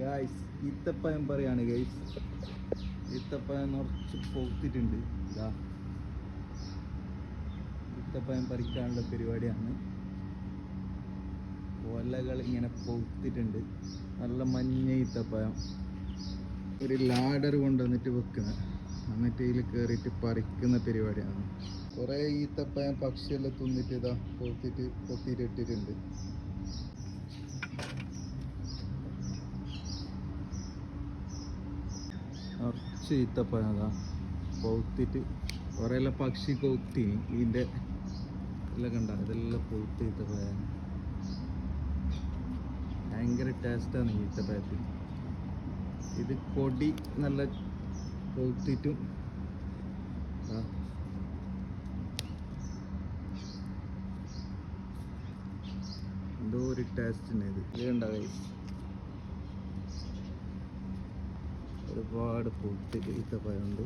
Guys ഈത്തപ്പഴം പറയാണ് guys. ഈത്തപ്പഴം നിറച്ച് പൊത്തിട്ടുണ്ട്. ഇതാ ഈത്തപ്പഴം പറിക്കാനുള്ള പരിപാടിയാണ്. കൊലകൾ ഇങ്ങനെ പൊത്തിട്ടുണ്ട്. നല്ല മഞ്ഞ ഈത്തപ്പഴം ഒരു ലാഡർ കൊണ്ടുവന്നിട്ട് വെക്കുന്നത്, എന്നിട്ട് ഇതിൽ കയറിയിട്ട് പറിക്കുന്ന പരിപാടിയാണ്. കുറേ ഈത്തപ്പഴം പക്ഷിയെല്ലാം തിന്നിട്ട് ഇതാ പൊത്തിയിട്ട് ഇട്ടിട്ടുണ്ട്. നിറച്ച് ഈത്തപ്പഴം അതാ പൊത്തിട്ട് കുറേ എല്ലാം പക്ഷി കൊത്തിന്. ഇതിൻ്റെ എല്ലാം കണ്ട ഇതെല്ലാം പൊത്ത ഈത്തപ്പഴം. ഭയങ്കര ടേസ്റ്റാണ് ഈത്തപ്പഴത്തിന്. ഇത് പൊടി നല്ല പൊത്തിട്ടും എന്തോ ഒരു ടേസ്റ്റിന് ഇത് ഉണ്ടാകും. ഒരുപാട് പൊത്തിട്ട് ഈത്തപ്പഴമുണ്ട്.